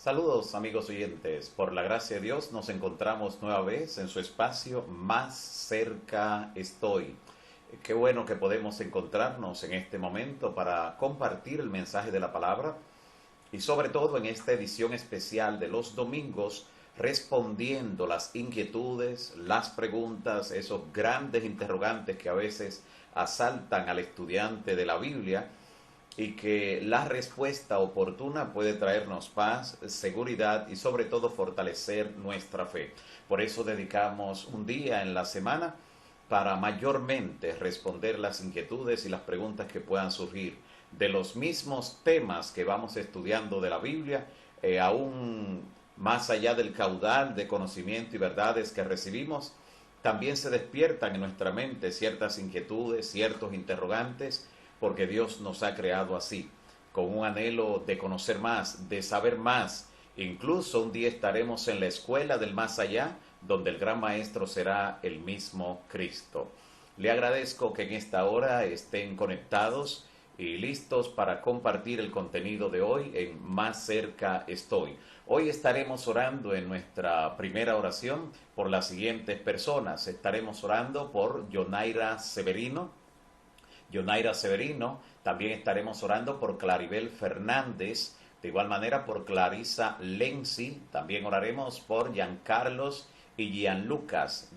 Saludos amigos oyentes, por la gracia de Dios nos encontramos nueva vez en su espacio Más cerca estoy. Qué bueno que podemos encontrarnos en este momento para compartir el mensaje de la palabra y sobre todo en esta edición especial de los domingos respondiendo las inquietudes, las preguntas, esos grandes interrogantes que a veces asaltan al estudiante de la Biblia y que la respuesta oportuna puede traernos paz, seguridad y sobre todo fortalecer nuestra fe. Por eso dedicamos un día en la semana para mayormente responder las inquietudes y las preguntas que puedan surgir de los mismos temas que vamos estudiando de la Biblia, aún más allá del caudal de conocimiento y verdades que recibimos. También se despiertan en nuestra mente ciertas inquietudes, ciertos interrogantes, porque Dios nos ha creado así, con un anhelo de conocer más, de saber más. Incluso un día estaremos en la escuela del más allá, donde el gran maestro será el mismo Cristo. Le agradezco que en esta hora estén conectados y listos para compartir el contenido de hoy en Más cerca estoy. Hoy estaremos orando en nuestra primera oración por las siguientes personas. Estaremos orando por Yonaira Severino. También estaremos orando por Claribel Fernández, de igual manera por Clarisa Lenzi. También oraremos por Giancarlos y Gianlucas,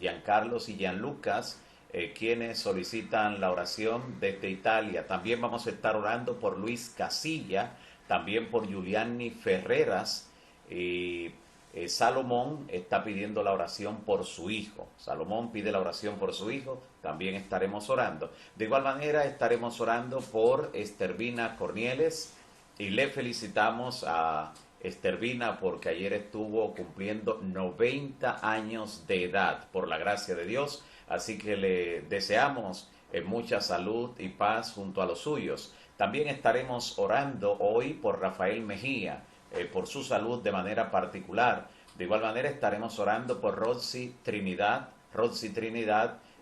quienes solicitan la oración desde Italia. También vamos a estar orando por Luis Casilla, también por Giuliani Ferreras. Salomón está pidiendo la oración por su hijo. Salomón pide la oración por su hijo, también estaremos orando. De igual manera estaremos orando por Estervina Cornieles y le felicitamos a Estervina porque ayer estuvo cumpliendo 90 años de edad, por la gracia de Dios. Así que le deseamos mucha salud y paz junto a los suyos. También estaremos orando hoy por Rafael Mejía, por su salud de manera particular. De igual manera estaremos orando por Roxy Trinidad,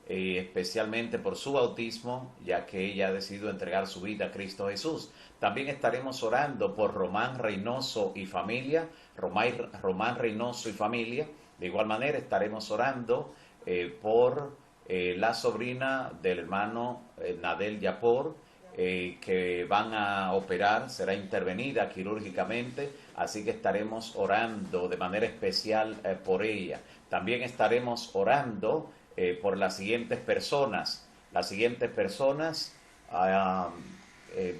especialmente por su bautismo, ya que ella ha decidido entregar su vida a Cristo Jesús. También estaremos orando por Román Reynoso y familia, De igual manera estaremos orando por la sobrina del hermano Nadel Yapor, que van a operar, será intervenida quirúrgicamente, así que estaremos orando de manera especial por ella. También estaremos orando por las siguientes personas.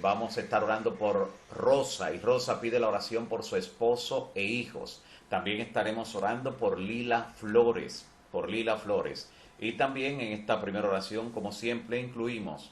Vamos a estar orando por Rosa, y Rosa pide la oración por su esposo e hijos. También estaremos orando por Lila Flores, Y también en esta primera oración, como siempre, incluimos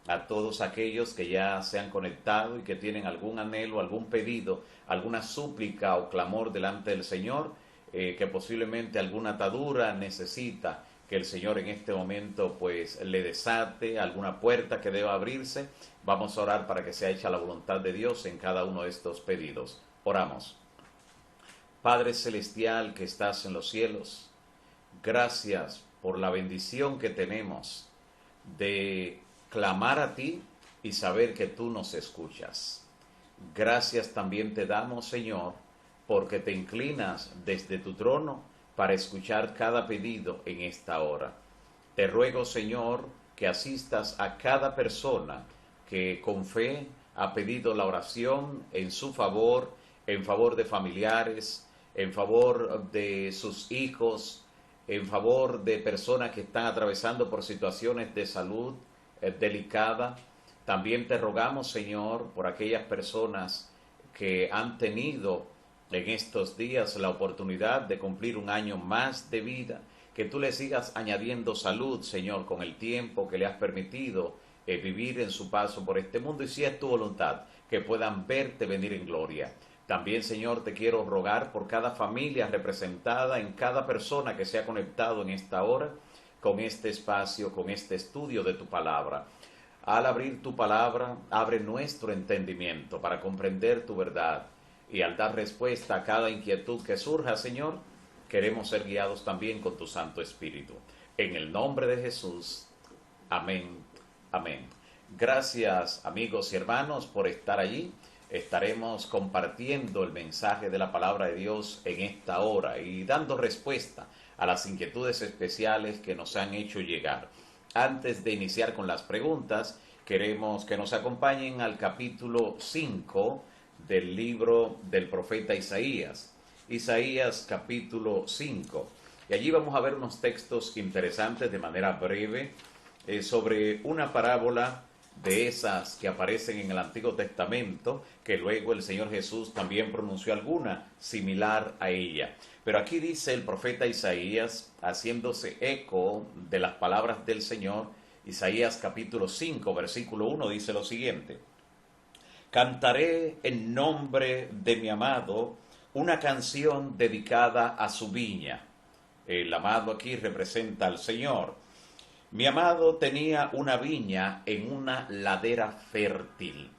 a todos aquellos que ya se han conectado y que tienen algún anhelo, algún pedido, alguna súplica o clamor delante del Señor, que posiblemente alguna atadura necesita que el Señor en este momento pues le desate, alguna puerta que deba abrirse. Vamos a orar para que sea hecha la voluntad de Dios en cada uno de estos pedidos. Oramos. Padre Celestial que estás en los cielos, gracias por la bendición que tenemos de clamar a ti y saber que tú nos escuchas. Gracias también te damos, Señor, porque te inclinas desde tu trono para escuchar cada pedido en esta hora. Te ruego, Señor, que asistas a cada persona que con fe ha pedido la oración en su favor, en favor de familiares, en favor de sus hijos, en favor de personas que están atravesando por situaciones de salud delicada. También te rogamos, Señor, por aquellas personas que han tenido en estos días la oportunidad de cumplir un año más de vida, que tú le sigas añadiendo salud, Señor, con el tiempo que le has permitido vivir en su paso por este mundo, y si es tu voluntad, que puedan verte venir en gloria. También, Señor, te quiero rogar por cada familia representada en cada persona que se ha conectado en esta hora, con este espacio, con este estudio de tu palabra. Al abrir tu palabra, abre nuestro entendimiento para comprender tu verdad, y al dar respuesta a cada inquietud que surja, Señor, queremos ser guiados también con tu Santo Espíritu. En el nombre de Jesús. Amén. Amén. Gracias, amigos y hermanos, por estar allí. estaremos compartiendo el mensaje de la palabra de Dios en esta hora y dando respuesta a las inquietudes especiales que nos han hecho llegar. Antes de iniciar con las preguntas, queremos que nos acompañen al capítulo 5 del libro del profeta Isaías. Isaías capítulo 5. Y allí vamos a ver unos textos interesantes de manera breve sobre una parábola de esas que aparecen en el Antiguo Testamento, que luego el Señor Jesús también pronunció alguna similar a ella. Pero aquí dice el profeta Isaías, haciéndose eco de las palabras del Señor, Isaías capítulo 5, versículo 1, dice lo siguiente: Cantaré en nombre de mi amado una canción dedicada a su viña. El amado aquí representa al Señor. Mi amado tenía una viña en una ladera fértil.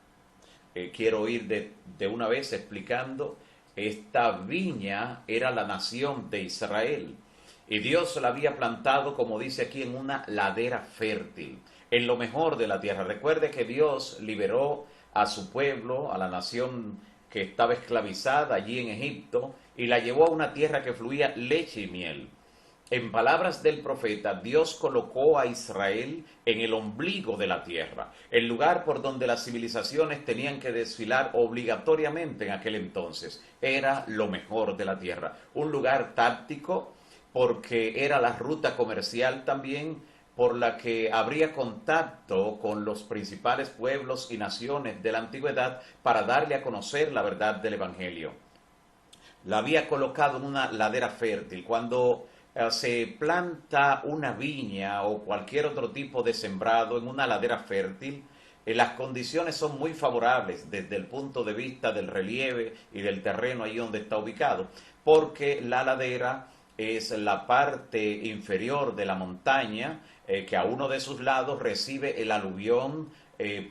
Quiero ir de una vez explicando. Esta viña era la nación de Israel. Y Dios la había plantado, como dice aquí, en una ladera fértil, en lo mejor de la tierra. Recuerde que Dios liberó a su pueblo, a la nación que estaba esclavizada allí en Egipto, y la llevó a una tierra que fluía leche y miel. En palabras del profeta, Dios colocó a Israel en el ombligo de la tierra, el lugar por donde las civilizaciones tenían que desfilar obligatoriamente en aquel entonces. Era lo mejor de la tierra, un lugar táctico porque era la ruta comercial también por la que habría contacto con los principales pueblos y naciones de la antigüedad para darle a conocer la verdad del Evangelio. La había colocado en una ladera fértil. Cuando se planta una viña o cualquier otro tipo de sembrado en una ladera fértil, las condiciones son muy favorables desde el punto de vista del relieve y del terreno ahí donde está ubicado, porque la ladera es la parte inferior de la montaña que a uno de sus lados recibe el aluvión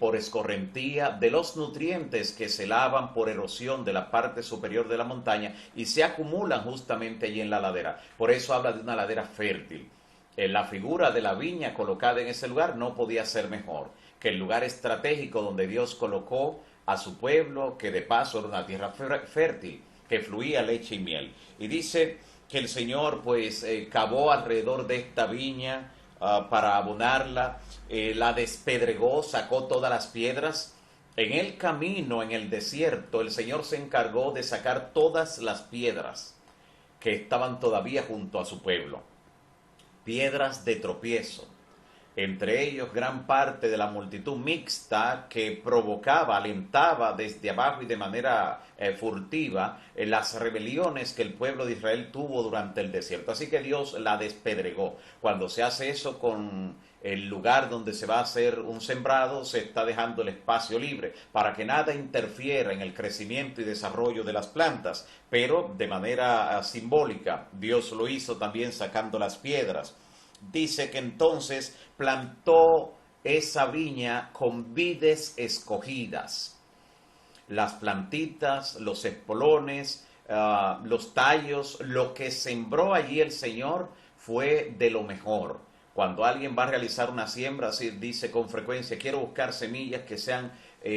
por escorrentía de los nutrientes que se lavan por erosión de la parte superior de la montaña y se acumulan justamente allí en la ladera. Por eso habla de una ladera fértil. La figura de la viña colocada en ese lugar no podía ser mejor que el lugar estratégico donde Dios colocó a su pueblo, que de paso era una tierra fértil, que fluía leche y miel. Y dice que el Señor pues cavó alrededor de esta viña para abonarla, la despedregó, sacó todas las piedras. En el camino, en el desierto, el Señor se encargó de sacar todas las piedras que estaban todavía junto a su pueblo, piedras de tropiezo, entre ellos gran parte de la multitud mixta que provocaba, alentaba desde abajo y de manera furtiva las rebeliones que el pueblo de Israel tuvo durante el desierto. Así que Dios la despedregó. Cuando se hace eso con el lugar donde se va a hacer un sembrado, se está dejando el espacio libre para que nada interfiera en el crecimiento y desarrollo de las plantas, pero de manera simbólica Dios lo hizo también sacando las piedras. Dice que entonces plantó esa viña con vides escogidas. Las plantitas, los espolones, los tallos, lo que sembró allí el Señor fue de lo mejor. Cuando alguien va a realizar una siembra, así dice con frecuencia, quiero buscar semillas que sean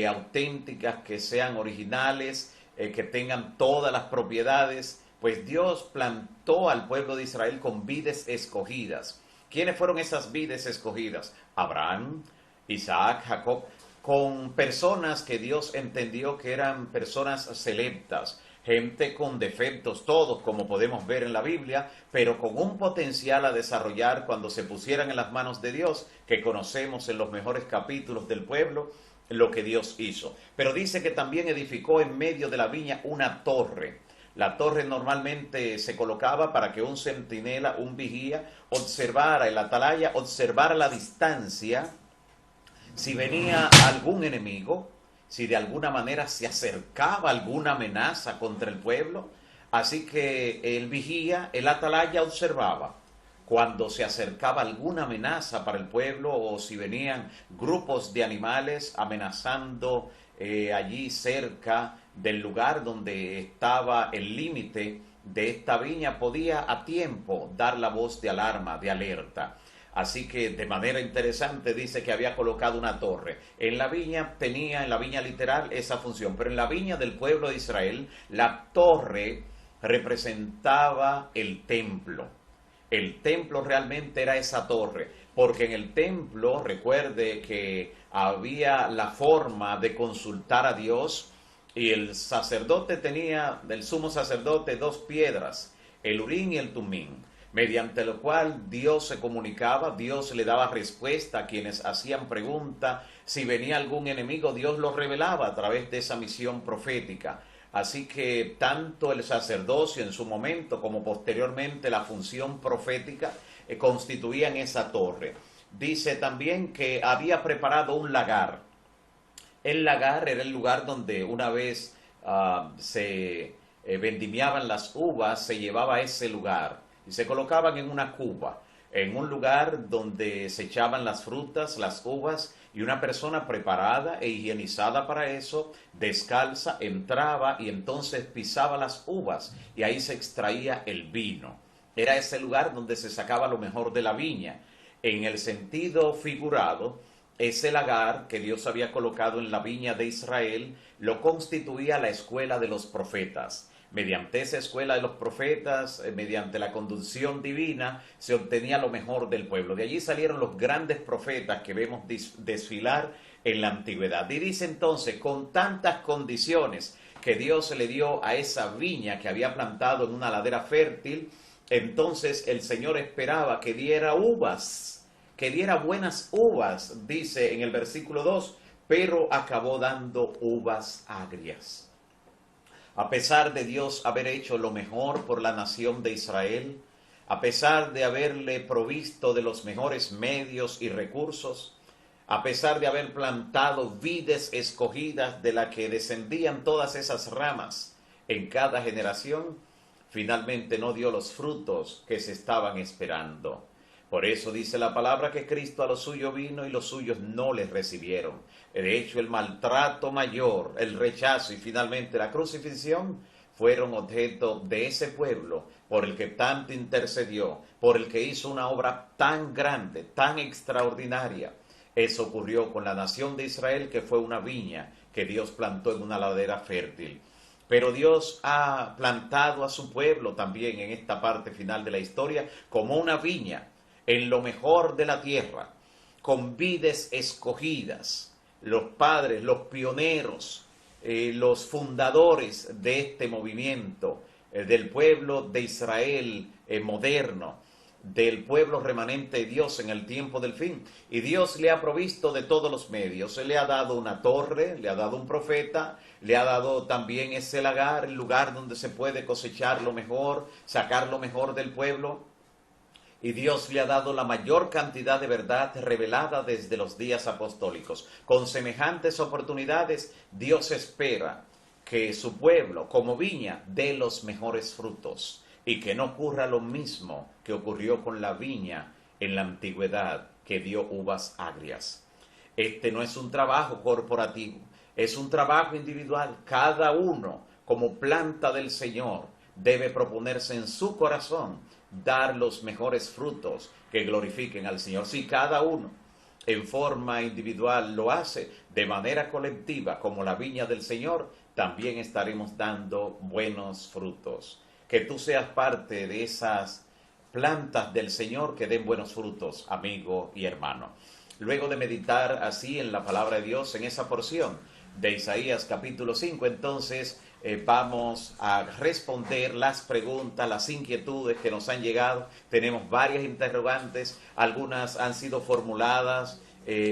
auténticas, que sean originales, que tengan todas las propiedades. Pues Dios plantó al pueblo de Israel con vides escogidas. ¿Quiénes fueron esas vides escogidas? Abraham, Isaac, Jacob, con personas que Dios entendió que eran personas selectas, gente con defectos todos, como podemos ver en la Biblia, pero con un potencial a desarrollar cuando se pusieran en las manos de Dios, que conocemos en los mejores capítulos del pueblo, lo que Dios hizo. Pero dice que también edificó en medio de la viña una torre. La torre normalmente se colocaba para que un centinela, un vigía, observara el atalaya, observara la distancia, si venía algún enemigo, si de alguna manera se acercaba alguna amenaza contra el pueblo. Así que el vigía, el atalaya, observaba cuando se acercaba alguna amenaza para el pueblo o si venían grupos de animales amenazando allí cerca del lugar donde estaba el límite de esta viña, podía a tiempo dar la voz de alarma, de alerta. Así que de manera interesante dice que había colocado una torre. En la viña tenía, en la viña literal, esa función, pero en la viña del pueblo de Israel, la torre representaba el templo. El templo realmente era esa torre, porque en el templo, recuerde que había la forma de consultar a Dios y el sacerdote tenía, del sumo sacerdote, dos piedras, el Urín y el Tumín, mediante lo cual Dios se comunicaba, Dios le daba respuesta a quienes hacían pregunta, si venía algún enemigo, Dios lo revelaba a través de esa misión profética. Así que tanto el sacerdocio en su momento como posteriormente la función profética constituían esa torre. Dice también que había preparado un lagar. El lagar era el lugar donde una vez se vendimiaban las uvas, se llevaba a ese lugar y se colocaban en una cuba, en un lugar donde se echaban las frutas, las uvas, y una persona preparada e higienizada para eso, descalza, entraba y entonces pisaba las uvas y ahí se extraía el vino. Era ese lugar donde se sacaba lo mejor de la viña. En el sentido figurado, ese lagar que Dios había colocado en la viña de Israel lo constituía la escuela de los profetas. Mediante esa escuela de los profetas, mediante la conducción divina, se obtenía lo mejor del pueblo. De allí salieron los grandes profetas que vemos desfilar en la antigüedad. Y dice entonces, con tantas condiciones que Dios le dio a esa viña que había plantado en una ladera fértil, entonces el Señor esperaba que diera uvas, que diera buenas uvas, dice en el versículo 2, pero acabó dando uvas agrias. A pesar de Dios haber hecho lo mejor por la nación de Israel, a pesar de haberle provisto de los mejores medios y recursos, a pesar de haber plantado vides escogidas de la que descendían todas esas ramas en cada generación, finalmente no dio los frutos que se estaban esperando. Por eso dice la palabra que Cristo a los suyos vino y los suyos no les recibieron. De hecho, el maltrato mayor, el rechazo y finalmente la crucifixión fueron objeto de ese pueblo por el que tanto intercedió, por el que hizo una obra tan grande, tan extraordinaria. Eso ocurrió con la nación de Israel, que fue una viña que Dios plantó en una ladera fértil. Pero Dios ha plantado a su pueblo también en esta parte final de la historia como una viña en lo mejor de la tierra, con vides escogidas. Los padres, los pioneros, los fundadores de este movimiento, del pueblo de Israel moderno, del pueblo remanente de Dios en el tiempo del fin. Y Dios le ha provisto de todos los medios. Él le ha dado una torre, le ha dado un profeta, le ha dado también ese lagar, el lugar donde se puede cosechar lo mejor, sacar lo mejor del pueblo. Y Dios le ha dado la mayor cantidad de verdad revelada desde los días apostólicos. Con semejantes oportunidades, Dios espera que su pueblo, como viña, dé los mejores frutos y que no ocurra lo mismo que ocurrió con la viña en la antigüedad, que dio uvas agrias. Este no es un trabajo corporativo, es un trabajo individual. Cada uno, como planta del Señor, debe proponerse en su corazón dar los mejores frutos que glorifiquen al Señor. Si cada uno en forma individual lo hace, de manera colectiva, como la viña del Señor, también estaremos dando buenos frutos. Que tú seas parte de esas plantas del Señor que den buenos frutos, amigo y hermano. Luego de meditar así en la palabra de Dios, en esa porción de Isaías capítulo 5, entonces vamos a responder las preguntas, las inquietudes que nos han llegado. Tenemos varias interrogantes, algunas han sido formuladas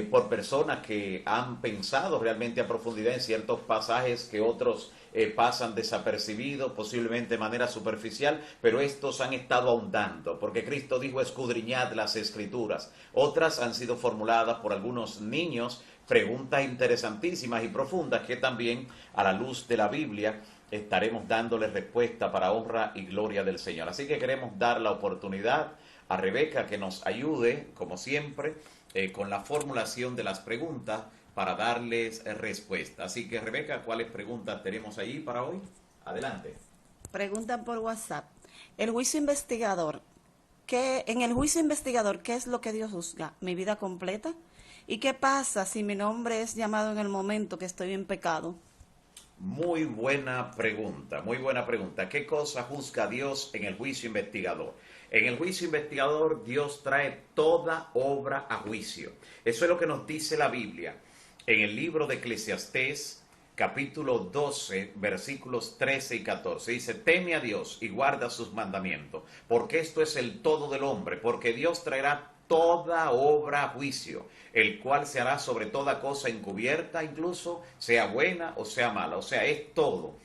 por personas que han pensado realmente a profundidad en ciertos pasajes que otros pasan desapercibidos, posiblemente de manera superficial, pero estos han estado ahondando, porque Cristo dijo: escudriñad las Escrituras. Otras han sido formuladas por algunos niños, preguntas interesantísimas y profundas que también, a la luz de la Biblia, estaremos dándole respuesta para honra y gloria del Señor. Así que queremos dar la oportunidad a Rebeca que nos ayude, como siempre, con la formulación de las preguntas para darles respuesta. Así que, Rebeca, ¿cuáles preguntas tenemos ahí para hoy? Adelante. Preguntan por WhatsApp. El juicio investigador ¿qué, en el juicio investigador, qué es lo que Dios juzga? ¿Mi vida completa? ¿Y qué pasa si mi nombre es llamado en el momento que estoy en pecado? Muy buena pregunta, muy buena pregunta. ¿Qué cosa juzga Dios en el juicio investigador? En el juicio investigador Dios trae toda obra a juicio. Eso es lo que nos dice la Biblia en el libro de Eclesiastés, capítulo 12, versículos 13 y 14. Dice, teme a Dios y guarda sus mandamientos, porque esto es el todo del hombre, porque Dios traerá toda obra a juicio, el cual se hará sobre toda cosa encubierta, incluso sea buena o sea mala, o sea, es todo.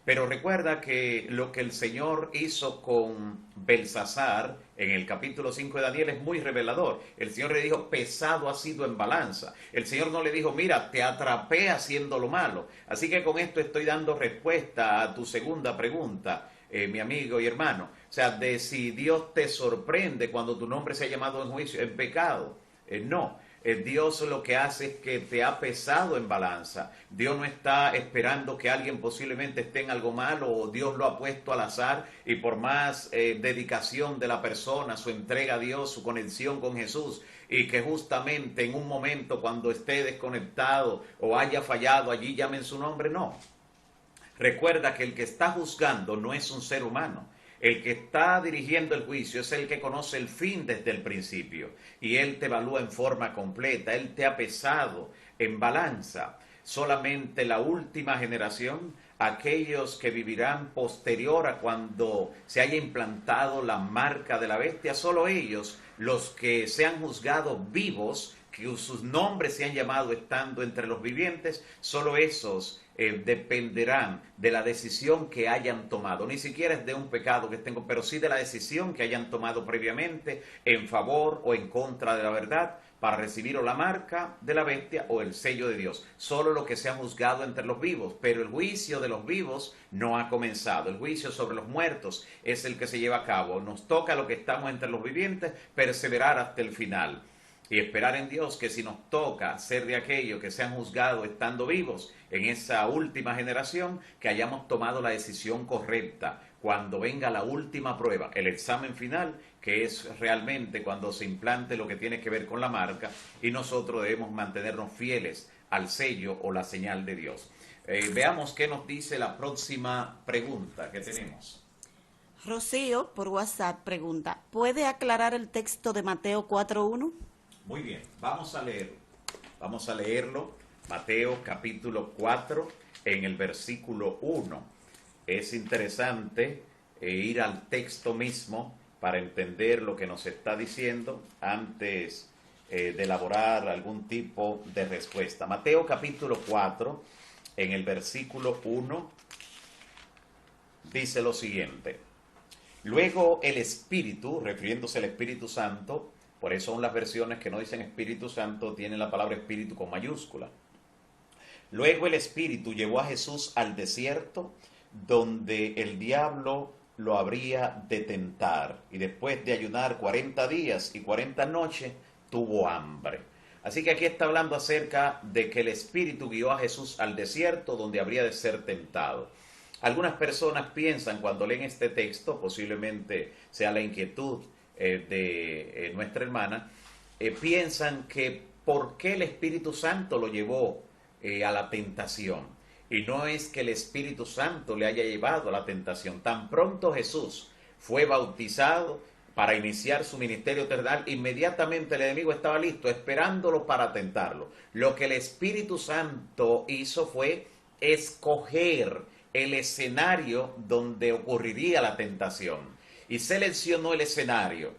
Pero recuerda que lo que el Señor hizo con Belsasar en el capítulo 5 de Daniel es muy revelador. El Señor le dijo, pesado ha sido en balanza. El Señor no le dijo, mira, te atrapé haciendo lo malo. Así que con esto estoy dando respuesta a tu segunda pregunta, mi amigo y hermano. O sea, de si Dios te sorprende cuando tu nombre se ha llamado en juicio, en pecado. No. Dios lo que hace es que te ha pesado en balanza. Dios no está esperando que alguien posiblemente esté en algo malo, o Dios lo ha puesto al azar, y por más dedicación de la persona, su entrega a Dios, su conexión con Jesús, y que justamente en un momento cuando esté desconectado o haya fallado, allí llamen su nombre, no. Recuerda que el que está juzgando no es un ser humano. El que está dirigiendo el juicio es el que conoce el fin desde el principio, y Él te evalúa en forma completa. Él te ha pesado en balanza. Solamente la última generación, aquellos que vivirán posterior a cuando se haya implantado la marca de la bestia, solo ellos, los que sean juzgados vivos, que sus nombres se han llamado estando entre los vivientes, solo esos dependerán de la decisión que hayan tomado. Ni siquiera es de un pecado que tengo, pero sí de la decisión que hayan tomado previamente en favor o en contra de la verdad, para recibir o la marca de la bestia o el sello de Dios. Solo lo que se ha juzgado entre los vivos, pero el juicio de los vivos no ha comenzado. El juicio sobre los muertos es el que se lleva a cabo. Nos toca, lo que estamos entre los vivientes, perseverar hasta el final. Y esperar en Dios que si nos toca ser de aquellos que se han juzgado estando vivos en esa última generación, que hayamos tomado la decisión correcta cuando venga la última prueba, el examen final, que es realmente cuando se implante lo que tiene que ver con la marca, y nosotros debemos mantenernos fieles al sello o la señal de Dios. Veamos qué nos dice la próxima pregunta que tenemos. Rocío, por WhatsApp, pregunta, ¿puede aclarar el texto de Mateo 4:1? Muy bien, vamos a leerlo. Vamos a leerlo. Mateo capítulo 4 en el versículo 1. Es interesante ir al texto mismo para entender lo que nos está diciendo antes de elaborar algún tipo de respuesta. Mateo capítulo 4 en el versículo 1 dice lo siguiente. Luego el Espíritu, refiriéndose al Espíritu Santo, por eso son las versiones que no dicen Espíritu Santo, tienen la palabra Espíritu con mayúscula. Luego el Espíritu llevó a Jesús al desierto, donde el diablo lo habría de tentar. Y después de ayunar 40 días y 40 noches, tuvo hambre. Así que aquí está hablando acerca de que el Espíritu guió a Jesús al desierto, donde habría de ser tentado. Algunas personas piensan cuando leen este texto, posiblemente sea la inquietud de nuestra hermana, piensan que por qué el Espíritu Santo lo llevó a la tentación. Y no es que el Espíritu Santo le haya llevado a la tentación. Tan pronto Jesús fue bautizado para iniciar su ministerio terrenal, inmediatamente el enemigo estaba listo, esperándolo para tentarlo. Lo que el Espíritu Santo hizo fue escoger el escenario donde ocurriría la tentación. Y seleccionó el escenario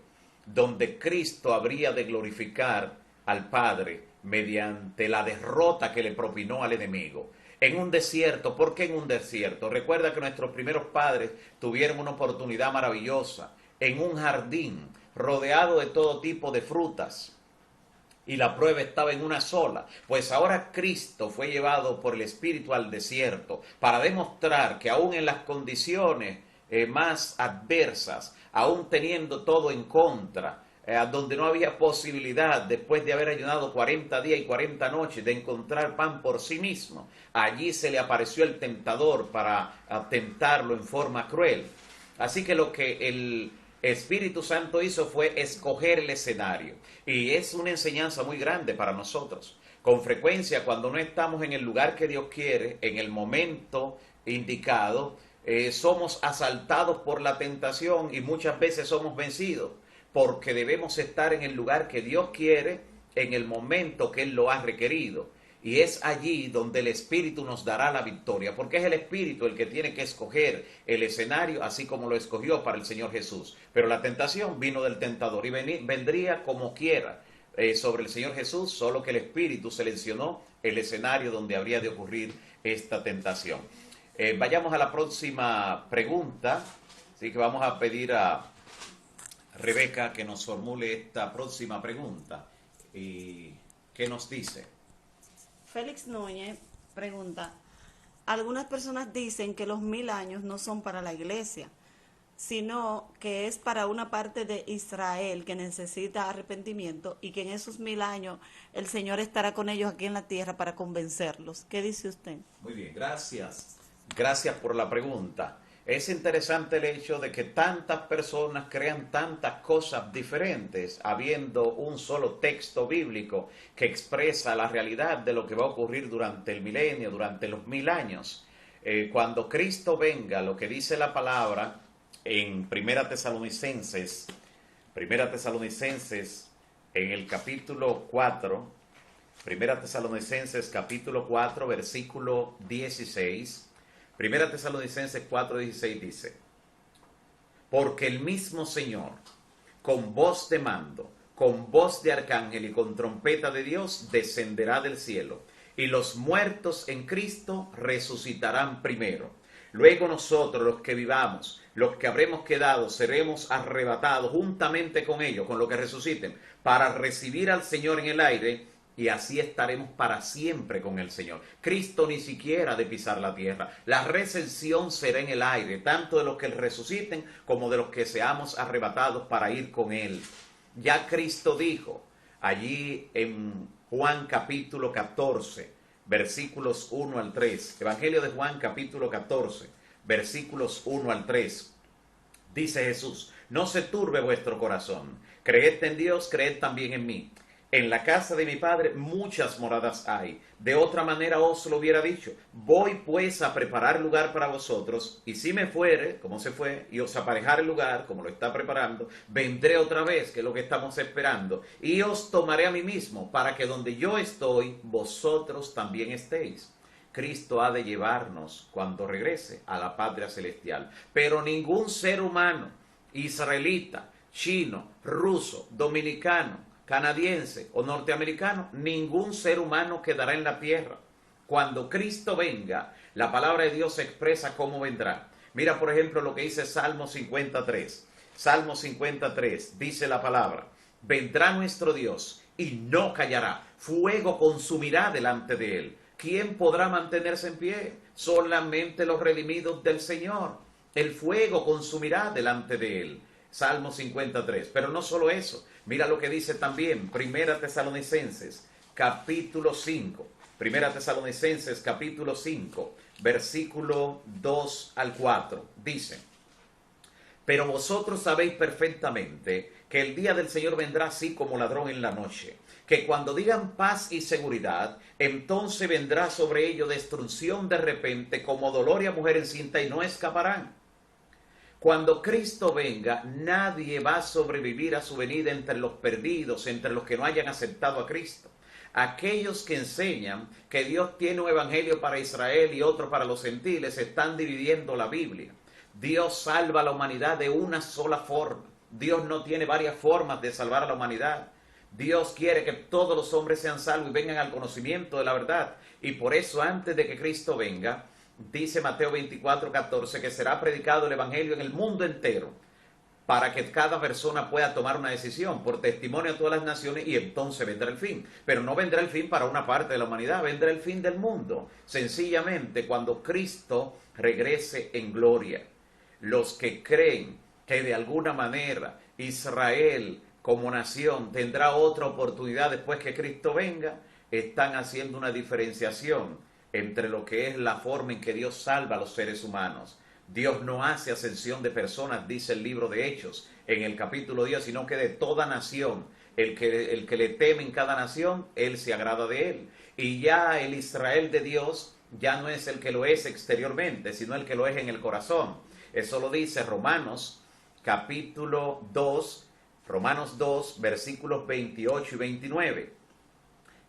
donde Cristo habría de glorificar al Padre mediante la derrota que le propinó al enemigo. En un desierto. ¿Por qué en un desierto? Recuerda que nuestros primeros padres tuvieron una oportunidad maravillosa en un jardín rodeado de todo tipo de frutas, y la prueba estaba en una sola. Pues ahora Cristo fue llevado por el Espíritu al desierto para demostrar que aún en las condiciones más adversas, aún teniendo todo en contra, donde no había posibilidad, después de haber ayunado 40 días y 40 noches, de encontrar pan por sí mismo, allí se le apareció el tentador para tentarlo en forma cruel. Así que lo que el Espíritu Santo hizo fue escoger el escenario. Y es una enseñanza muy grande para nosotros. Con frecuencia, cuando no estamos en el lugar que Dios quiere, en el momento indicado, somos asaltados por la tentación y muchas veces somos vencidos, porque debemos estar en el lugar que Dios quiere, en el momento que Él lo ha requerido. Y es allí donde el Espíritu nos dará la victoria, porque es el Espíritu el que tiene que escoger el escenario, así como lo escogió para el Señor Jesús. Pero la tentación vino del tentador y vendría como quiera sobre el Señor Jesús, solo que el Espíritu seleccionó el escenario donde habría de ocurrir esta tentación. Vayamos a la próxima pregunta, así que vamos a pedir a Rebeca que nos formule esta próxima pregunta. ¿Qué nos dice? Félix Núñez pregunta, algunas personas dicen que los 1000 años no son para la iglesia, sino que es para una parte de Israel que necesita arrepentimiento y que en esos 1000 años el Señor estará con ellos aquí en la tierra para convencerlos. ¿Qué dice usted? Muy bien, gracias. Gracias por la pregunta. Es interesante el hecho de que tantas personas crean tantas cosas diferentes, habiendo un solo texto bíblico que expresa la realidad de lo que va a ocurrir durante el milenio, durante los 1000 años. Cuando Cristo venga, lo que dice la palabra en Primera Tesalonicenses, en el capítulo 4, Primera Tesalonicenses capítulo 4, versículo 16, Primera Tesalonicenses 4:16 dice, porque el mismo Señor, con voz de mando, con voz de arcángel y con trompeta de Dios, descenderá del cielo, y los muertos en Cristo resucitarán primero. Luego nosotros, los que vivamos, los que habremos quedado, seremos arrebatados juntamente con ellos, con los que resuciten, para recibir al Señor en el aire, y así estaremos para siempre con el Señor. Cristo ni siquiera ha de pisar la tierra. La recensión será en el aire, tanto de los que resuciten como de los que seamos arrebatados para ir con Él. Ya Cristo dijo allí en Juan capítulo 14, versículos 1 al 3. Evangelio de Juan capítulo 14, versículos 1 al 3. Dice Jesús, no se turbe vuestro corazón. Creed en Dios, creed también en mí. En la casa de mi Padre muchas moradas hay. De otra manera os lo hubiera dicho. Voy pues a preparar lugar para vosotros, y si me fuere, como se fue, y os aparejare el lugar, como lo está preparando, vendré otra vez, que es lo que estamos esperando, y os tomaré a mí mismo, para que donde yo estoy, vosotros también estéis. Cristo ha de llevarnos, cuando regrese, a la patria celestial. Pero ningún ser humano, israelita, chino, ruso, dominicano, canadiense o norteamericano, ningún ser humano quedará en la tierra. Cuando Cristo venga, la palabra de Dios expresa cómo vendrá. Mira, por ejemplo, lo que dice Salmo 53. Salmo 53 dice la palabra, vendrá nuestro Dios y no callará, fuego consumirá delante de él. ¿Quién podrá mantenerse en pie? Solamente los redimidos del Señor. El fuego consumirá delante de él. Salmo 53. Pero no solo eso. Mira lo que dice también Primera Tesalonicenses, capítulo 5. Primera Tesalonicenses, capítulo 5, versículo 2 al 4. Dice, pero vosotros sabéis perfectamente que el día del Señor vendrá así como ladrón en la noche, que cuando digan paz y seguridad, entonces vendrá sobre ellos destrucción de repente, como dolor y a mujer encinta, y no escaparán. Cuando Cristo venga, nadie va a sobrevivir a su venida entre los perdidos, entre los que no hayan aceptado a Cristo. Aquellos que enseñan que Dios tiene un evangelio para Israel y otro para los gentiles están dividiendo la Biblia. Dios salva a la humanidad de una sola forma. Dios no tiene varias formas de salvar a la humanidad. Dios quiere que todos los hombres sean salvos y vengan al conocimiento de la verdad. Y por eso, antes de que Cristo venga, dice Mateo 24:14, que será predicado el evangelio en el mundo entero para que cada persona pueda tomar una decisión por testimonio a todas las naciones, y entonces vendrá el fin. Pero no vendrá el fin para una parte de la humanidad, vendrá el fin del mundo. Sencillamente cuando Cristo regrese en gloria. Los que creen que de alguna manera Israel como nación tendrá otra oportunidad después que Cristo venga, están haciendo una diferenciación entre lo que es la forma en que Dios salva a los seres humanos. Dios no hace acepción de personas, dice el libro de Hechos en el capítulo 10, sino que de toda nación. El que le teme en cada nación, Él se agrada de él. Y ya el Israel de Dios ya no es el que lo es exteriormente, sino el que lo es en el corazón. Eso lo dice Romanos capítulo 2, Romanos 2, versículos 28 y 29.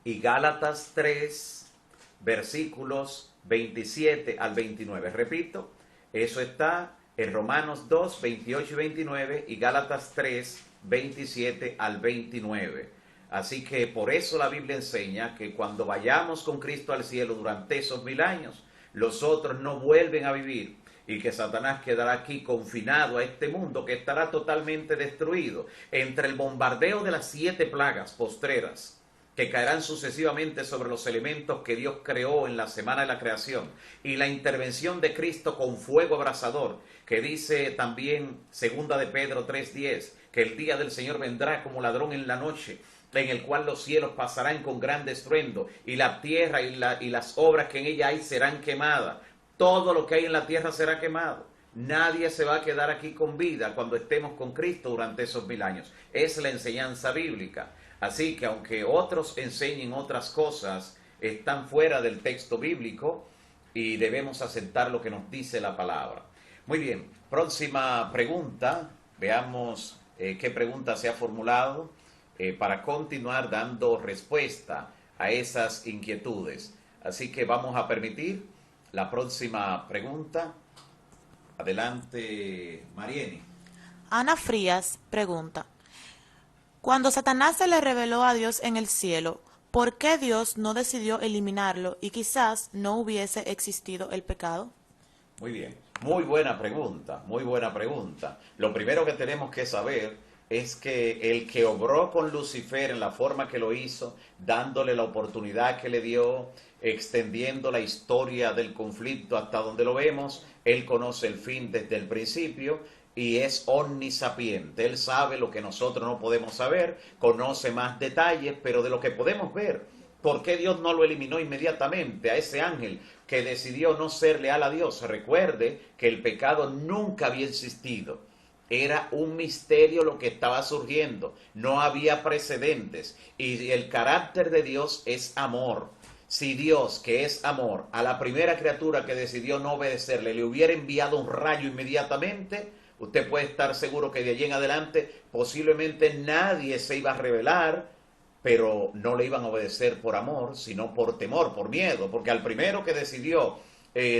Y Gálatas 3, versículos 27 al 29. Repito, eso está en Romanos 2, 28 y 29 y Gálatas 3, 27 al 29. Así que por eso la Biblia enseña que cuando vayamos con Cristo al cielo durante esos 1000 años, los otros no vuelven a vivir y que Satanás quedará aquí confinado a este mundo que estará totalmente destruido entre el bombardeo de las 7 plagas postreras que caerán sucesivamente sobre los elementos que Dios creó en la semana de la creación, y la intervención de Cristo con fuego abrasador, que dice también segunda de Pedro 3:10, que el día del Señor vendrá como ladrón en la noche, en el cual los cielos pasarán con gran estruendo, y la tierra y las obras que en ella hay serán quemadas. Todo lo que hay en la tierra será quemado. Nadie se va a quedar aquí con vida cuando estemos con Cristo durante esos 1000 años. Es la enseñanza bíblica. Así que aunque otros enseñen otras cosas, están fuera del texto bíblico y debemos aceptar lo que nos dice la palabra. Muy bien, próxima pregunta. Veamos qué pregunta se ha formulado para continuar dando respuesta a esas inquietudes. Así que vamos a permitir la próxima pregunta. Adelante, Marieni. Ana Frías pregunta: cuando Satanás se le reveló a Dios en el cielo, ¿por qué Dios no decidió eliminarlo y quizás no hubiese existido el pecado? Muy bien, muy buena pregunta, muy buena pregunta. Lo primero que tenemos que saber es que el que obró con Lucifer en la forma que lo hizo, dándole la oportunidad que le dio, extendiendo la historia del conflicto hasta donde lo vemos, él conoce el fin desde el principio y es omnisapiente. Él sabe lo que nosotros no podemos saber, conoce más detalles, pero de lo que podemos ver, ¿por qué Dios no lo eliminó inmediatamente a ese ángel que decidió no ser leal a Dios? Recuerde que el pecado nunca había existido. Era un misterio lo que estaba surgiendo. No había precedentes. Y el carácter de Dios es amor. Si Dios, que es amor, a la primera criatura que decidió no obedecerle, le hubiera enviado un rayo inmediatamente, usted puede estar seguro que de allí en adelante posiblemente nadie se iba a rebelar, pero no le iban a obedecer por amor, sino por temor, por miedo, porque al primero que decidió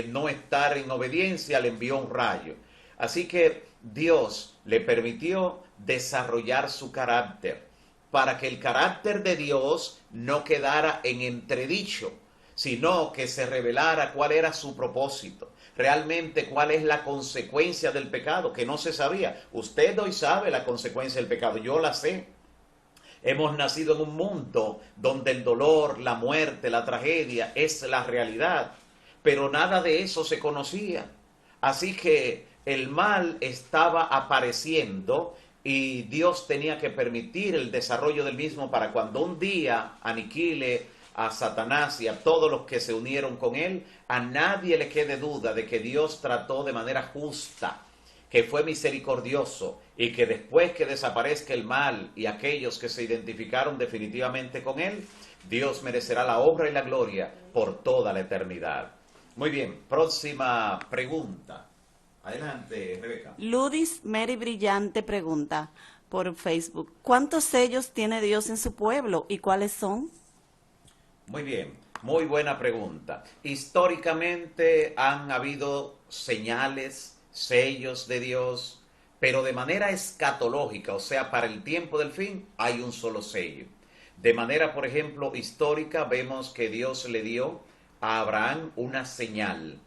no estar en obediencia le envió un rayo. Así que Dios le permitió desarrollar su carácter, para que el carácter de Dios no quedara en entredicho, sino que se revelara cuál era su propósito, realmente cuál es la consecuencia del pecado, que no se sabía. Usted hoy sabe la consecuencia del pecado, yo la sé. Hemos nacido en un mundo donde el dolor, la muerte, la tragedia es la realidad, pero nada de eso se conocía. Así que el mal estaba apareciendo y Dios tenía que permitir el desarrollo del mismo para cuando un día aniquile a Satanás y a todos los que se unieron con él, a nadie le quede duda de que Dios trató de manera justa, que fue misericordioso y que después que desaparezca el mal y aquellos que se identificaron definitivamente con él, Dios merecerá la honra y la gloria por toda la eternidad. Muy bien, próxima pregunta. Adelante, Rebeca. Ludis Mary Brillante pregunta por Facebook: ¿cuántos sellos tiene Dios en su pueblo y cuáles son? Muy bien, muy buena pregunta. Históricamente han habido señales, sellos de Dios, pero de manera escatológica, o sea, para el tiempo del fin, hay un solo sello. De manera, por ejemplo, histórica, vemos que Dios le dio a Abraham una señal.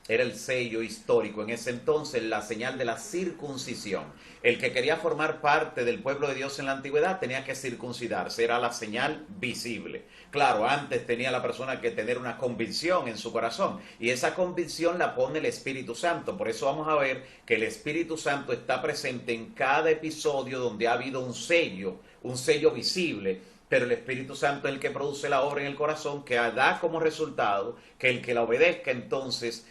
Era el sello histórico en ese entonces, la señal de la circuncisión. El que quería formar parte del pueblo de Dios en la antigüedad tenía que circuncidarse, era la señal visible. Claro, antes tenía la persona que tener una convicción en su corazón, y esa convicción la pone el Espíritu Santo. Por eso vamos a ver que el Espíritu Santo está presente en cada episodio donde ha habido un sello visible. Pero el Espíritu Santo es el que produce la obra en el corazón, que da como resultado que el que la obedezca entonces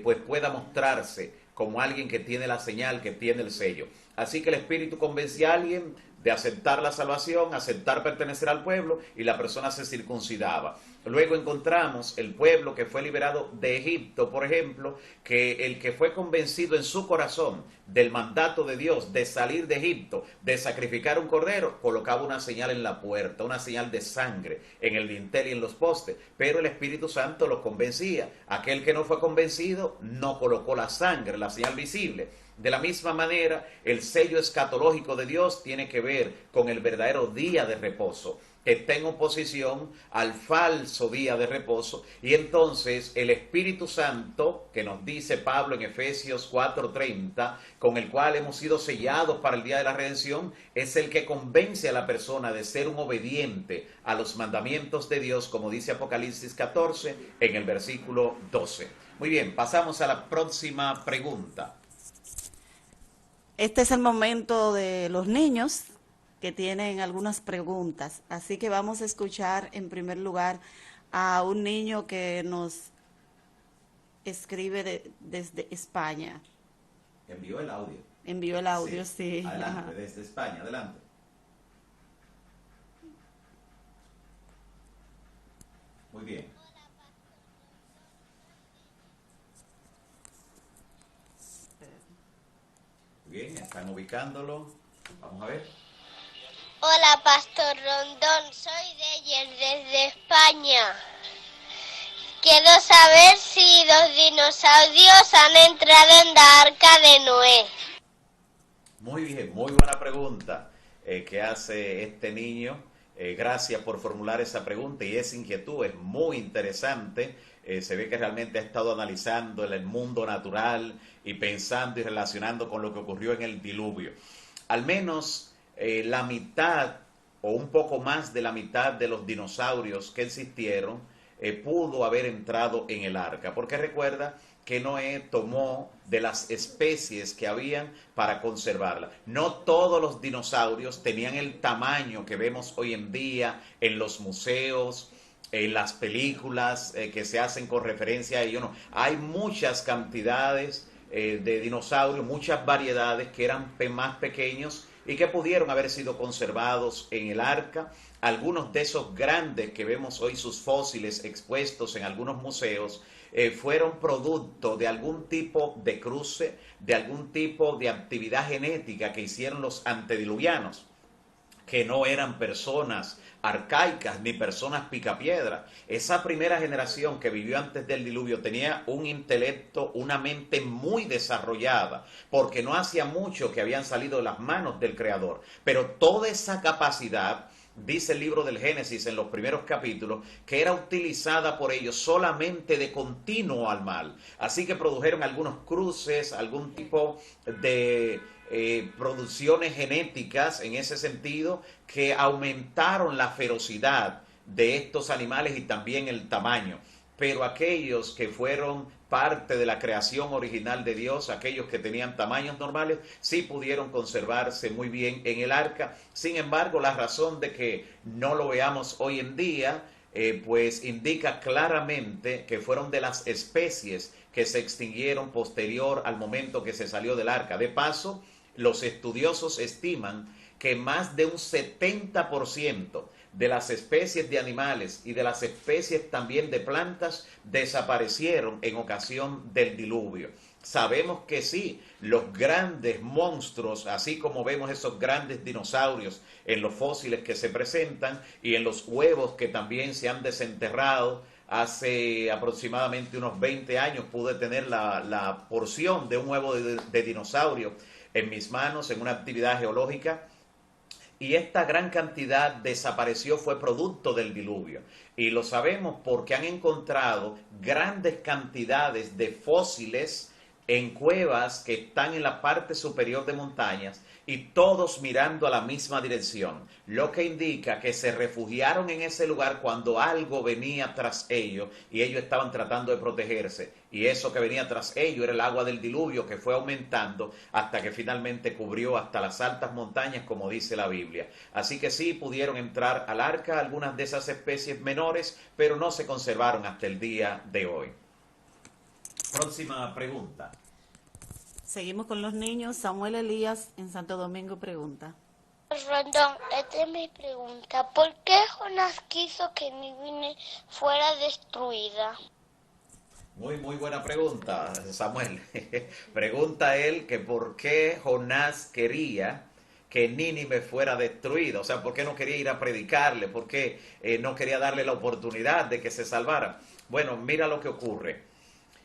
pues pueda mostrarse como alguien que tiene la señal, que tiene el sello. Así que el Espíritu convence a alguien de aceptar la salvación, aceptar pertenecer al pueblo, y la persona se circuncidaba. Luego encontramos el pueblo que fue liberado de Egipto, por ejemplo, que el que fue convencido en su corazón del mandato de Dios de salir de Egipto, de sacrificar un cordero, colocaba una señal en la puerta, una señal de sangre en el dintel y en los postes, pero el Espíritu Santo los convencía. Aquel que no fue convencido no colocó la sangre, la señal visible. De la misma manera, el sello escatológico de Dios tiene que ver con el verdadero día de reposo, que está en oposición al falso día de reposo. Y entonces el Espíritu Santo, que nos dice Pablo en Efesios 4:30, con el cual hemos sido sellados para el día de la redención, es el que convence a la persona de ser un obediente a los mandamientos de Dios, como dice Apocalipsis 14 en el versículo 12. Muy bien, pasamos a la próxima pregunta. Este es el momento de los niños que tienen algunas preguntas. Así que vamos a escuchar en primer lugar a un niño que nos escribe desde España. Envió el audio. Envió el audio, sí. Adelante, Ajá. desde España, adelante. Muy bien. Bien, están ubicándolo. Vamos a ver. Hola, Pastor Rondón, soy Deyer desde España. Quiero saber si los dinosaurios han entrado en la arca de Noé. Muy bien, muy buena pregunta que hace este niño. Gracias por formular esa pregunta y esa inquietud, es muy interesante. Se ve que realmente ha estado analizando el mundo natural y pensando y relacionando con lo que ocurrió en el diluvio. Al menos la mitad o un poco más de la mitad de los dinosaurios que existieron pudo haber entrado en el arca, porque recuerda que Noé tomó de las especies que habían para conservarla. No todos los dinosaurios tenían el tamaño que vemos hoy en día en los museos, en las películas que se hacen con referencia a ello. No, hay muchas cantidades de dinosaurios, muchas variedades que eran más pequeños y que pudieron haber sido conservados en el arca. Algunos de esos grandes que vemos hoy sus fósiles expuestos en algunos museos fueron producto de algún tipo de cruce, de algún tipo de actividad genética que hicieron los antediluvianos, que no eran personas arcaicas ni personas picapiedra. Esa primera generación que vivió antes del diluvio tenía un intelecto, una mente muy desarrollada, porque no hacía mucho que habían salido de las manos del Creador. Pero toda esa capacidad, dice el libro del Génesis en los primeros capítulos, que era utilizada por ellos solamente de continuo al mal. Así que produjeron algunos cruces, algún tipo de producciones genéticas en ese sentido que aumentaron la ferocidad de estos animales y también el tamaño. Pero aquellos que fueron parte de la creación original de Dios, aquellos que tenían tamaños normales, sí pudieron conservarse muy bien en el arca. Sin embargo, la razón de que no lo veamos hoy en día, pues indica claramente que fueron de las especies que se extinguieron posterior al momento que se salió del arca. De paso, los estudiosos estiman que más de un 70% de las especies de animales y de las especies también de plantas desaparecieron en ocasión del diluvio. Sabemos que sí, los grandes monstruos, así como vemos esos grandes dinosaurios en los fósiles que se presentan y en los huevos que también se han desenterrado, hace aproximadamente unos 20 años pude tener la porción de un huevo de dinosaurio en mis manos en una actividad geológica. Y esta gran cantidad desapareció, fue producto del diluvio. Y lo sabemos porque han encontrado grandes cantidades de fósiles en cuevas que están en la parte superior de montañas y todos mirando a la misma dirección, lo que indica que se refugiaron en ese lugar cuando algo venía tras ellos y ellos estaban tratando de protegerse, y eso que venía tras ellos era el agua del diluvio que fue aumentando hasta que finalmente cubrió hasta las altas montañas, como dice la Biblia. Así que sí pudieron entrar al arca algunas de esas especies menores, pero no se conservaron hasta el día de hoy. Próxima pregunta. Seguimos con los niños. Samuel Elías en Santo Domingo pregunta. Rondón, esta es mi pregunta. ¿Por qué Jonás quiso que Nínive fuera destruida? Muy buena pregunta, Samuel. Pregunta él que por qué Jonás quería que Nínive fuera destruida. O sea, ¿por qué no quería ir a predicarle? ¿Por qué no quería darle la oportunidad de que se salvara? Bueno, mira lo que ocurre.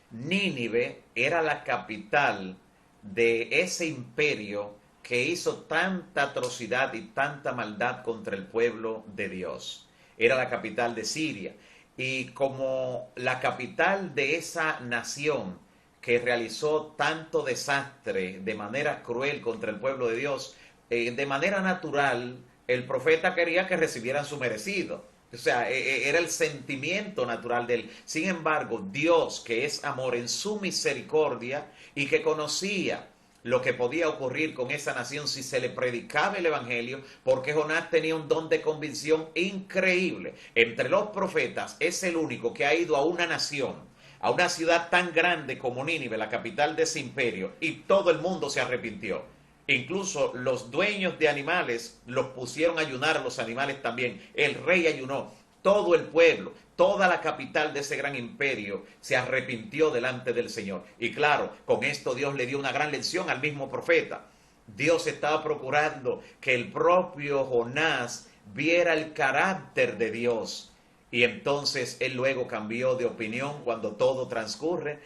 Nínive era la capital de ese imperio que hizo tanta atrocidad y tanta maldad contra el pueblo de Dios. Era la capital de Siria. Y como la capital de esa nación que realizó tanto desastre de manera cruel contra el pueblo de Dios, de manera natural, el profeta quería que recibieran su merecido. O sea, era el sentimiento natural de él. Sin embargo, Dios, que es amor, en su misericordia y que conocía lo que podía ocurrir con esa nación si se le predicaba el evangelio, porque Jonás tenía un don de convicción increíble. Entre los profetas es el único que ha ido a una nación, a una ciudad tan grande como Nínive, la capital de ese imperio, y todo el mundo se arrepintió. Incluso los dueños de animales los pusieron a ayunar a los animales también. El rey ayunó. Todo el pueblo, toda la capital de ese gran imperio se arrepintió delante del Señor. Y claro, con esto Dios le dio una gran lección al mismo profeta. Dios estaba procurando que el propio Jonás viera el carácter de Dios. Y entonces él luego cambió de opinión cuando todo transcurre,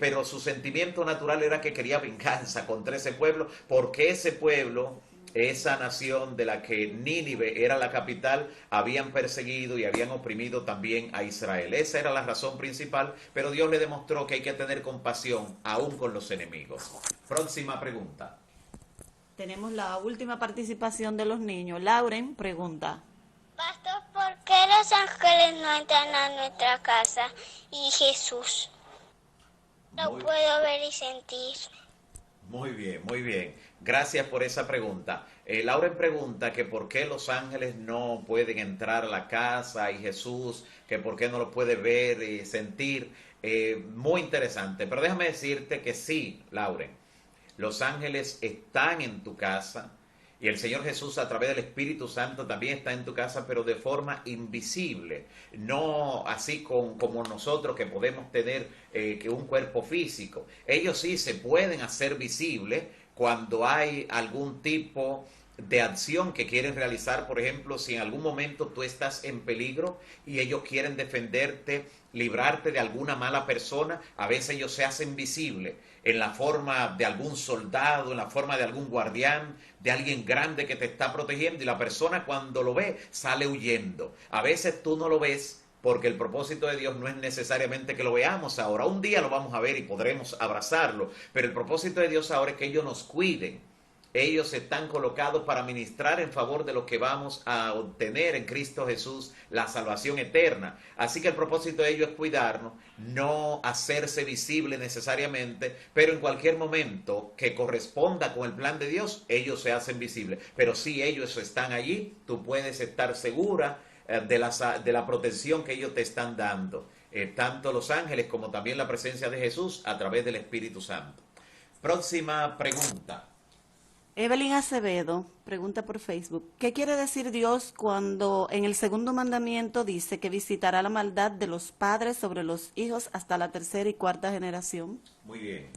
pero su sentimiento natural era que quería venganza contra ese pueblo, porque ese pueblo, esa nación de la que Nínive era la capital, habían perseguido y habían oprimido también a Israel. Esa era la razón principal, pero Dios le demostró que hay que tener compasión aún con los enemigos. Próxima pregunta. Tenemos la última participación de los niños. Lauren pregunta. Pastor, ¿por qué los ángeles no entran a nuestra casa y Jesús lo puedo ver y sentir? Muy bien. Gracias por esa pregunta. Lauren pregunta que por qué los ángeles no pueden entrar a la casa y Jesús, que por qué no lo puede ver y sentir. Muy interesante. Pero déjame decirte que sí, Lauren. Los ángeles están en tu casa. Y el Señor Jesús a través del Espíritu Santo también está en tu casa, pero de forma invisible. No así como nosotros que podemos tener que un cuerpo físico. Ellos sí se pueden hacer visibles cuando hay algún tipo de acción que quieren realizar. Por ejemplo, si en algún momento tú estás en peligro y ellos quieren defenderte, librarte de alguna mala persona, a veces ellos se hacen visibles en la forma de algún soldado, en la forma de algún guardián, de alguien grande que te está protegiendo, y la persona cuando lo ve sale huyendo. A veces tú no lo ves porque el propósito de Dios no es necesariamente que lo veamos ahora. Un día lo vamos a ver y podremos abrazarlo, pero el propósito de Dios ahora es que ellos nos cuiden. Ellos están colocados para ministrar en favor de lo que vamos a obtener en Cristo Jesús, la salvación eterna. Así que el propósito de ellos es cuidarnos, no hacerse visible necesariamente, pero en cualquier momento que corresponda con el plan de Dios, ellos se hacen visibles. Pero si ellos están allí, tú puedes estar segura de la protección que ellos te están dando. Tanto los ángeles como también la presencia de Jesús a través del Espíritu Santo. Próxima pregunta. Evelyn Acevedo pregunta por Facebook. ¿Qué quiere decir Dios cuando en el segundo mandamiento dice que visitará la maldad de los padres sobre los hijos hasta la tercera y cuarta generación? Muy bien.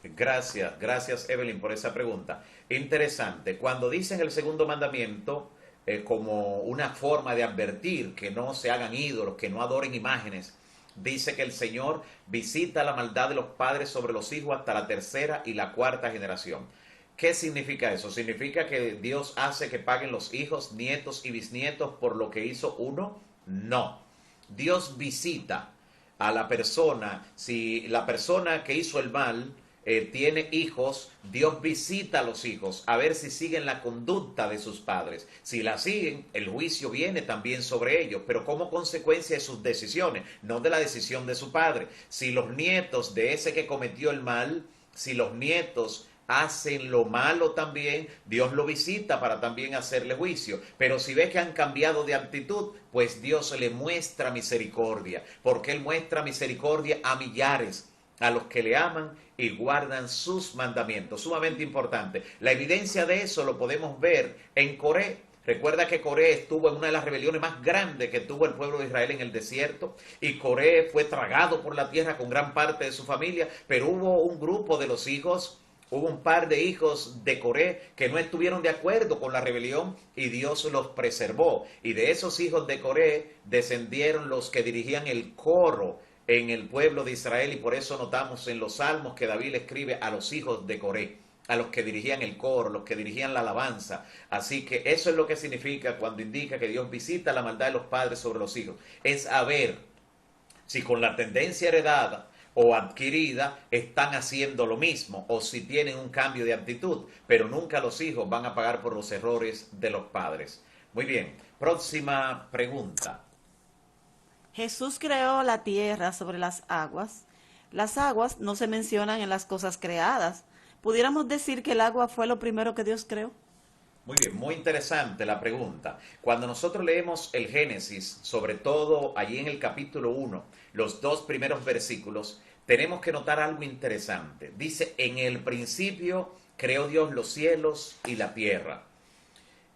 Gracias Evelyn por esa pregunta. Interesante. Cuando dicen el segundo mandamiento como una forma de advertir que no se hagan ídolos, que no adoren imágenes, dice que el Señor visita la maldad de los padres sobre los hijos hasta la tercera y la cuarta generación. ¿Qué significa eso? ¿Significa que Dios hace que paguen los hijos, nietos y bisnietos por lo que hizo uno? No. Dios visita a la persona. Si la persona que hizo el mal tiene hijos, Dios visita a los hijos a ver si siguen la conducta de sus padres. Si la siguen, el juicio viene también sobre ellos, pero como consecuencia de sus decisiones, no de la decisión de su padre. Si los nietos de ese que cometió el mal, si los nietos hacen lo malo también, Dios lo visita para también hacerle juicio. Pero si ve que han cambiado de actitud, pues Dios le muestra misericordia, porque Él muestra misericordia a millares. a los que le aman y guardan sus mandamientos. Sumamente importante. La evidencia de eso lo podemos ver en Coré. Recuerda que Coré estuvo en una de las rebeliones más grandes que tuvo el pueblo de Israel en el desierto, y Coré fue tragado por la tierra con gran parte de su familia, pero hubo un grupo de los hijos, hubo un par de hijos de Coré que no estuvieron de acuerdo con la rebelión y Dios los preservó. Y de esos hijos de Coré descendieron los que dirigían el coro en el pueblo de Israel, y por eso notamos en los salmos que David le escribe a los hijos de Coré, a los que dirigían el coro, los que dirigían la alabanza. Así que eso es lo que significa cuando indica que Dios visita la maldad de los padres sobre los hijos. Es a ver si con la tendencia heredada o adquirida están haciendo lo mismo, o si tienen un cambio de actitud, pero nunca los hijos van a pagar por los errores de los padres. Muy bien, próxima pregunta. Jesús creó la tierra sobre las aguas. Las aguas no se mencionan en las cosas creadas. ¿Pudiéramos decir que el agua fue lo primero que Dios creó? Muy bien, muy interesante la pregunta. Cuando nosotros leemos el Génesis, sobre todo allí en el capítulo 1, los 2 primeros versículos, tenemos que notar algo interesante. Dice, en el principio creó Dios los cielos y la tierra.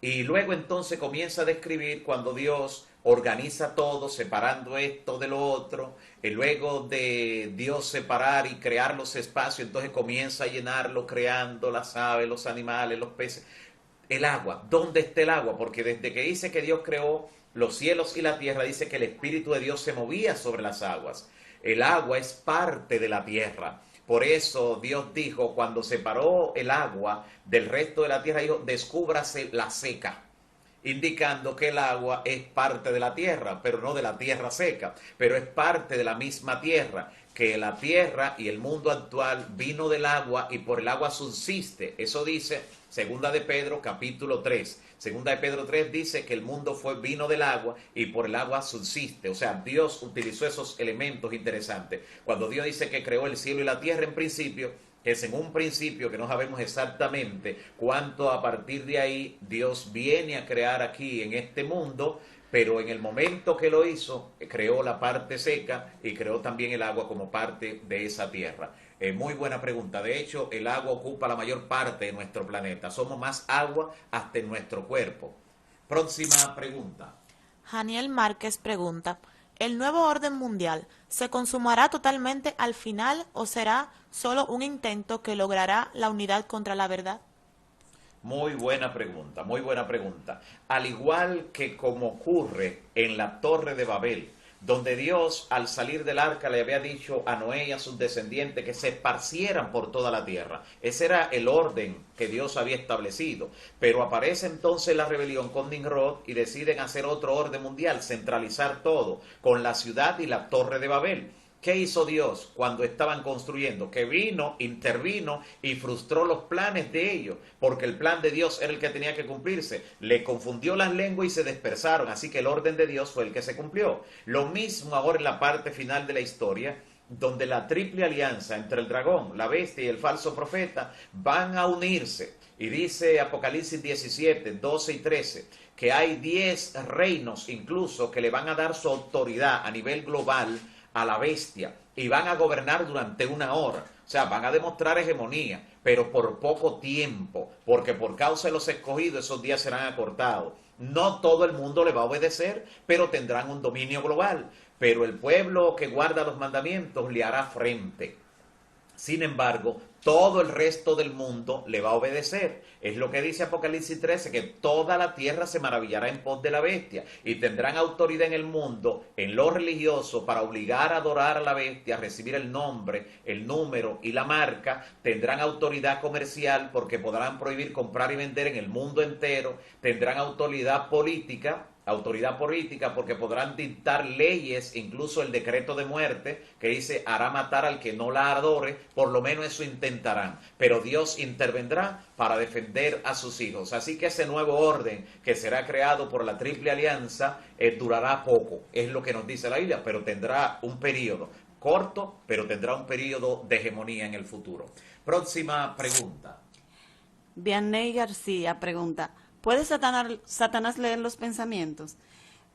Y luego entonces comienza a describir cuando Dios organiza todo, separando esto de lo otro, y luego de Dios separar y crear los espacios, entonces comienza a llenarlo, creando las aves, los animales, los peces. El agua, ¿dónde está el agua? Porque desde que dice que Dios creó los cielos y la tierra, dice que el Espíritu de Dios se movía sobre las aguas. El agua es parte de la tierra. Por eso Dios dijo, cuando separó el agua del resto de la tierra, dijo, descúbrase la seca, indicando que el agua es parte de la tierra, pero no de la tierra seca, pero es parte de la misma tierra, que la tierra y el mundo actual vino del agua y por el agua subsiste. Eso dice Segunda de Pedro capítulo 3. Segunda de Pedro 3 dice que el mundo vino del agua y por el agua subsiste. O sea, Dios utilizó esos elementos interesantes. Cuando Dios dice que creó el cielo y la tierra en principio, es en un principio que no sabemos exactamente cuánto a partir de ahí Dios viene a crear aquí en este mundo, pero en el momento que lo hizo, creó la parte seca y creó también el agua como parte de esa tierra. Muy buena pregunta. De hecho, el agua ocupa la mayor parte de nuestro planeta. Somos más agua hasta en nuestro cuerpo. Próxima pregunta. Janiel Márquez pregunta, ¿el nuevo orden mundial se consumará totalmente al final o será solo un intento que logrará la unidad contra la verdad? Muy buena pregunta, muy buena pregunta. Al igual que como ocurre en la Torre de Babel, donde Dios al salir del arca le había dicho a Noé y a sus descendientes que se esparcieran por toda la tierra. Ese era el orden que Dios había establecido. Pero aparece entonces la rebelión con Nimrod y deciden hacer otro orden mundial, centralizar todo con la ciudad y la Torre de Babel. ¿Qué hizo Dios cuando estaban construyendo? Que vino, intervino y frustró los planes de ellos, porque el plan de Dios era el que tenía que cumplirse. Le confundió las lenguas y se dispersaron, así que el orden de Dios fue el que se cumplió. Lo mismo ahora en la parte final de la historia, donde la triple alianza entre el dragón, la bestia y el falso profeta van a unirse. Y dice Apocalipsis 17, 12 y 13, que hay 10 reinos incluso que le van a dar su autoridad a nivel global a la bestia y van a gobernar durante 1 hora. O sea, van a demostrar hegemonía, pero por poco tiempo, porque por causa de los escogidos esos días serán acortados. No todo el mundo le va a obedecer, pero tendrán un dominio global. Pero el pueblo que guarda los mandamientos le hará frente. Sin embargo, todo el resto del mundo le va a obedecer. Es lo que dice Apocalipsis 13, que toda la tierra se maravillará en pos de la bestia y tendrán autoridad en el mundo, en lo religioso, para obligar a adorar a la bestia, a recibir el nombre, el número y la marca. Tendrán autoridad comercial porque podrán prohibir comprar y vender en el mundo entero. Tendrán autoridad política porque podrán dictar leyes, incluso el decreto de muerte que dice hará matar al que no la adore, por lo menos eso intentarán, pero Dios intervendrá para defender a sus hijos. Así que ese nuevo orden que será creado por la triple alianza durará poco, es lo que nos dice la Biblia, pero tendrá un periodo corto, pero tendrá un periodo de hegemonía en el futuro. Próxima pregunta. Vianney García pregunta, ¿puede Satanás leer los pensamientos?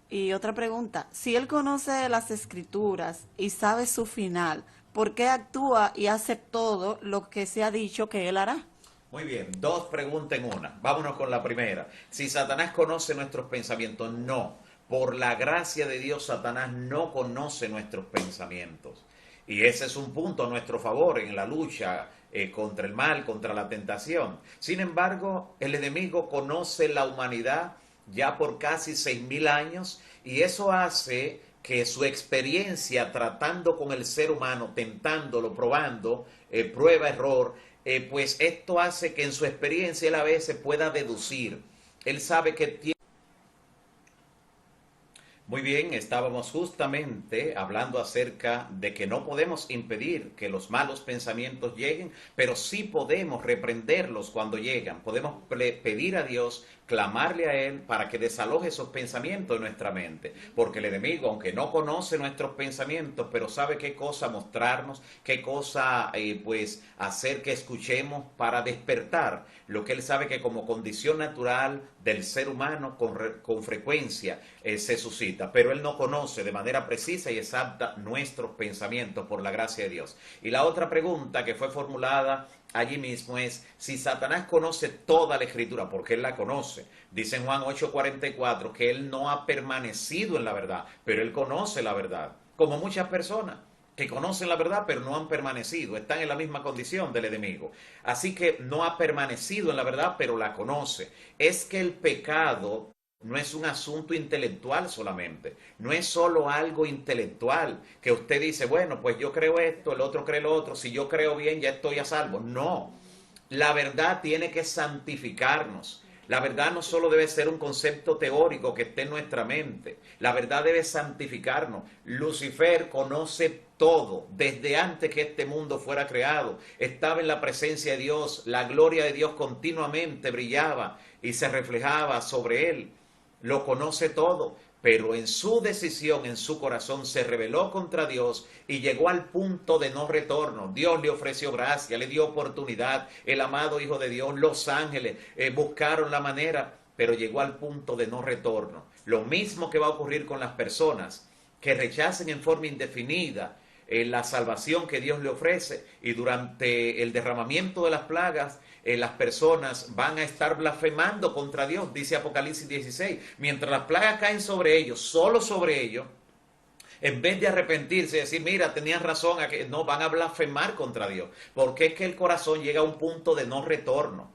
Y otra pregunta, si él conoce las escrituras y sabe su final, ¿por qué actúa y hace todo lo que se ha dicho que él hará? Muy bien, dos preguntas en una. Vámonos con la primera. Si Satanás conoce nuestros pensamientos, no. Por la gracia de Dios, Satanás no conoce nuestros pensamientos. Y ese es un punto a nuestro favor en la lucha contra el mal, contra la tentación. Sin embargo, el enemigo conoce la humanidad ya por casi 6.000 años y eso hace que su experiencia tratando con el ser humano, tentándolo, probando, prueba, error, pues esto hace que en su experiencia él a veces pueda deducir. Él sabe que tiene... Muy bien, estábamos justamente hablando acerca de que no podemos impedir que los malos pensamientos lleguen, pero sí podemos reprenderlos cuando llegan. Podemos pedir a Dios, clamarle a Él para que desaloje esos pensamientos de nuestra mente. Porque el enemigo, aunque no conoce nuestros pensamientos, pero sabe qué cosa mostrarnos, qué cosa pues hacer que escuchemos para despertar lo que Él sabe que como condición natural del ser humano con frecuencia se suscita. Pero Él no conoce de manera precisa y exacta nuestros pensamientos por la gracia de Dios. Y la otra pregunta que fue formulada allí mismo es, si Satanás conoce toda la Escritura, porque Él la conoce. Dice en Juan 8:44 que Él no ha permanecido en la verdad, pero Él conoce la verdad. Como muchas personas que conocen la verdad, pero no han permanecido, están en la misma condición del enemigo. Así que no ha permanecido en la verdad, pero la conoce. Es que el pecado no es un asunto intelectual solamente, no es solo algo intelectual, que usted dice, bueno, pues yo creo esto, el otro cree lo otro, si yo creo bien ya estoy a salvo. No, la verdad tiene que santificarnos. La verdad no solo debe ser un concepto teórico que esté en nuestra mente, la verdad debe santificarnos. Lucifer conoce todo, desde antes que este mundo fuera creado, estaba en la presencia de Dios, la gloria de Dios continuamente brillaba y se reflejaba sobre él. Lo conoce todo, pero en su decisión, en su corazón, se rebeló contra Dios y llegó al punto de no retorno. Dios le ofreció gracia, le dio oportunidad, el amado Hijo de Dios, los ángeles buscaron la manera, pero llegó al punto de no retorno. Lo mismo que va a ocurrir con las personas que rechacen en forma indefinida la salvación que Dios le ofrece, y durante el derramamiento de las plagas las personas van a estar blasfemando contra Dios, dice Apocalipsis 16. Mientras las plagas caen sobre ellos, solo sobre ellos, en vez de arrepentirse y decir, mira, tenían razón, no, van a blasfemar contra Dios, porque es que el corazón llega a un punto de no retorno.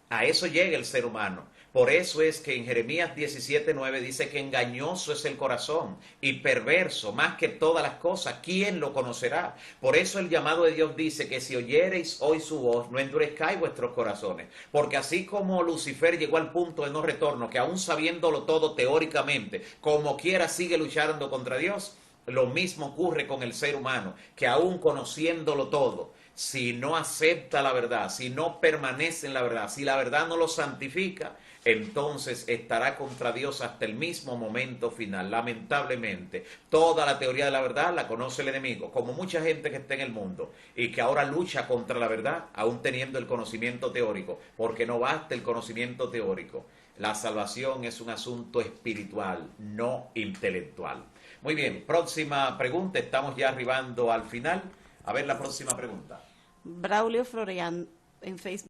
A eso llega el ser humano. Por eso es que en Jeremías 17:9 dice que engañoso es el corazón y perverso más que todas las cosas. ¿Quién lo conocerá? Por eso el llamado de Dios dice que si oyereis hoy su voz, no endurezcáis vuestros corazones. Porque así como Lucifer llegó al punto de no retorno, que aún sabiéndolo todo teóricamente, como quiera sigue luchando contra Dios, lo mismo ocurre con el ser humano, que aún conociéndolo todo, si no acepta la verdad, si no permanece en la verdad, si la verdad no lo santifica, entonces estará contra Dios hasta el mismo momento final. Lamentablemente, toda la teoría de la verdad la conoce el enemigo, como mucha gente que está en el mundo y que ahora lucha contra la verdad, aún teniendo el conocimiento teórico, porque no basta el conocimiento teórico. La salvación es un asunto espiritual, no intelectual. Muy bien, próxima pregunta, estamos ya arribando al final. A ver la próxima pregunta. Braulio Florian en Facebook.